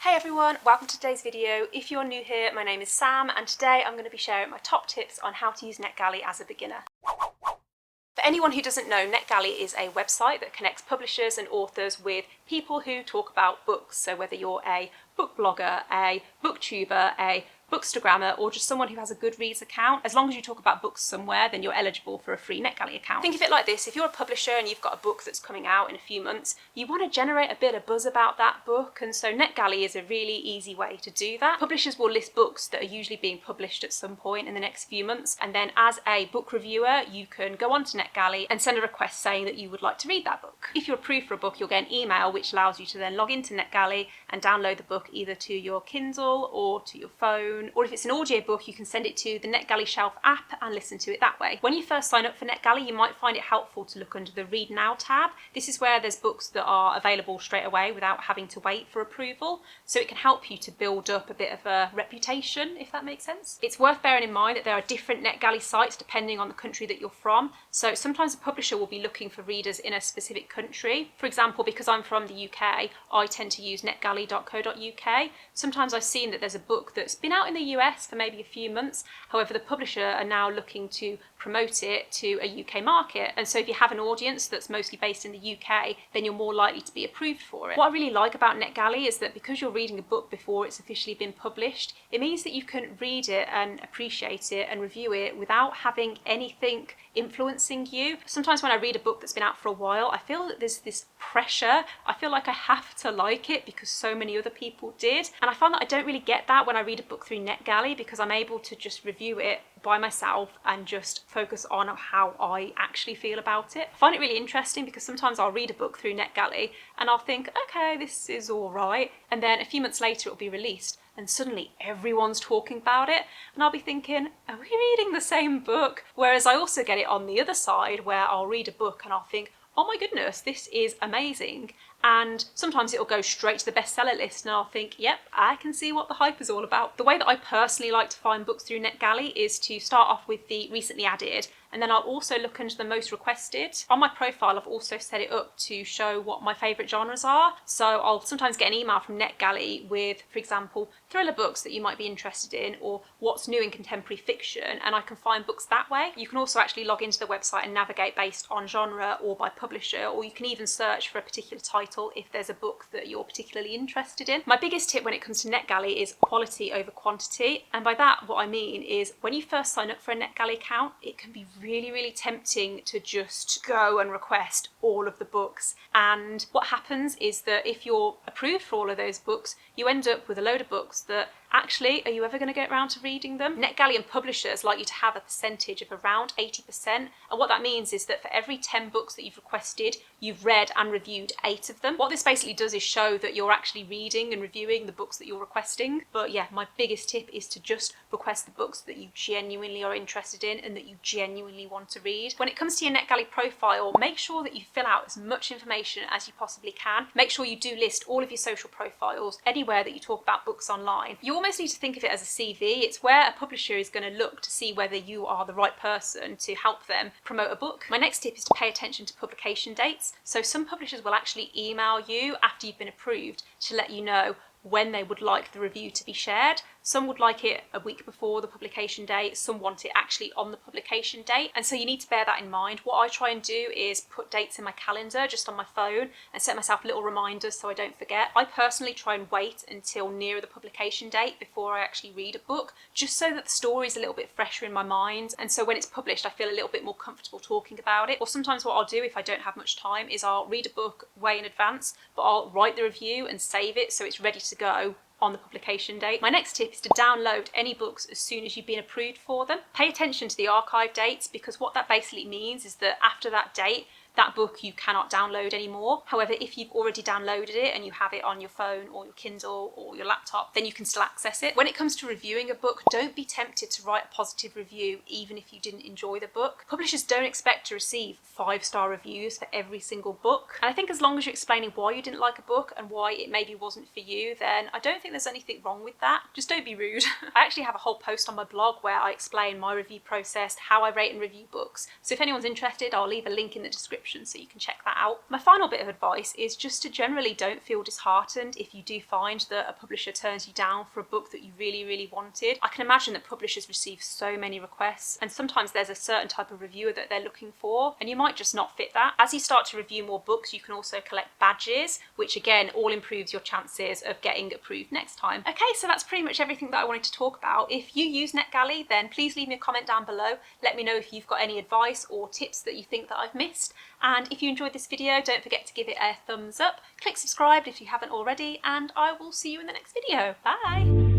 Hey everyone, welcome to today's video. If you're new here, my name is Sam and today I'm going to be sharing my top tips on how to use Netgalley as a beginner. For anyone who doesn't know, Netgalley is a website that connects publishers and authors with people who talk about books. So whether you're a book blogger, a booktuber, a bookstagrammer, or just someone who has a Goodreads account, as long as you talk about books somewhere, then you're eligible for a free Netgalley account. Think of it like this: if you're a publisher and you've got a book that's coming out in a few months, you want to generate a bit of buzz about that book, and so Netgalley is a really easy way to do that. Publishers will list books that are usually being published at some point in the next few months, and then as a book reviewer, you can go onto Netgalley and send a request saying that you would like to read that book. If you're approved for a book, you'll get an email which allows you to then log into Netgalley and download the book either to your Kindle or to your phone, or if it's an audio book, you can send it to the Netgalley Shelf app and listen to it that way. When you first sign up for Netgalley, you might find it helpful to look under the Read Now tab. This is where there's books that are available straight away without having to wait for approval, so it can help you to build up a bit of a reputation, if that makes sense. It's worth bearing in mind that there are different Netgalley sites depending on the country that you're from, so sometimes a publisher will be looking for readers in a specific country. For example, because I'm from the UK, I tend to use netgalley.co.uk. Sometimes I've seen that there's a book that's been out in the US for maybe a few months, however the publisher are now looking to promote it to a UK market, and so if you have an audience that's mostly based in the UK, then you're more likely to be approved for it. What I really like about Netgalley is that because you're reading a book before it's officially been published, it means that you can read it and appreciate it and review it without having anything influencing you. Sometimes when I read a book that's been out for a while, I feel that there's this pressure. I feel like I have to like it because so many other people did, and I find that I don't really get that when I read a book through Netgalley, because I'm able to just review it by myself and just focus on how I actually feel about it. I find it really interesting because sometimes I'll read a book through Netgalley and I'll think, okay, this is all right, and then a few months later it'll be released and suddenly everyone's talking about it, and I'll be thinking, are we reading the same book? Whereas I also get it on the other side where I'll read a book and I'll think, oh my goodness, this is amazing. And sometimes it'll go straight to the bestseller list and I'll think, yep, I can see what the hype is all about. The way that I personally like to find books through Netgalley is to start off with the recently added, and then I'll also look under the most requested. On my profile, I've also set it up to show what my favourite genres are. So I'll sometimes get an email from Netgalley with, for example, thriller books that you might be interested in, or what's new in contemporary fiction, and I can find books that way. You can also actually log into the website and navigate based on genre or by publisher, or you can even search for a particular title if there's a book that you're particularly interested in. My biggest tip when it comes to Netgalley is quality over quantity, and by that what I mean is when you first sign up for a Netgalley account, it can be really tempting to just go and request all of the books, and what happens is that if you're approved for all of those books, you end up with a load of books that actually, are you ever going to get around to reading them? Netgalley and publishers like you to have a percentage of around 80%, and what that means is that for every 10 books that you've requested, you've read and reviewed 8 of them. What this basically does is show that you're actually reading and reviewing the books that you're requesting. But yeah, my biggest tip is to just request the books that you genuinely are interested in and that you genuinely want to read. When it comes to your Netgalley profile, make sure that you fill out as much information as you possibly can. Make sure you do list all of your social profiles, anywhere that you talk about books online. You almost need to think of it as a CV. It's where a publisher is going to look to see whether you are the right person to help them promote a book. My next tip is to pay attention to publication dates. So some publishers will actually email you after you've been approved to let you know when they would like the review to be shared. Some would like it a week before the publication date, some want it actually on the publication date, and so you need to bear that in mind. What I try and do is put dates in my calendar just on my phone and set myself little reminders so I don't forget. I personally try and wait until nearer the publication date before I actually read a book, just so that the story is a little bit fresher in my mind, and so when it's published I feel a little bit more comfortable talking about it. Or sometimes what I'll do if I don't have much time is I'll read a book way in advance, but I'll write the review and save it so it's ready to go on the publication date. My next tip is to download any books as soon as you've been approved for them. Pay attention to the archive dates, because what that basically means is that after that date, that book you cannot download anymore. However, if you've already downloaded it and you have it on your phone or your Kindle or your laptop, then you can still access it. When it comes to reviewing a book, don't be tempted to write a positive review even if you didn't enjoy the book. Publishers don't expect to receive 5-star reviews for every single book, and I think as long as you're explaining why you didn't like a book and why it maybe wasn't for you, then I don't think there's anything wrong with that. Just don't be rude. I actually have a whole post on my blog where I explain my review process, how I rate and review books, so if anyone's interested, I'll leave a link in the description description so you can check that out. My final bit of advice is just to generally don't feel disheartened if you do find that a publisher turns you down for a book that you really wanted. I can imagine that publishers receive so many requests, and sometimes there's a certain type of reviewer that they're looking for, and you might just not fit that. As you start to review more books, you can also collect badges, which again all improves your chances of getting approved next time. Okay, so that's pretty much everything that I wanted to talk about. If you use Netgalley, then please leave me a comment down below. Let me know if you've got any advice or tips that you think that I've missed. And if you enjoyed this video, don't forget to give it a thumbs up. Click subscribe if you haven't already, and I will see you in the next video. Bye!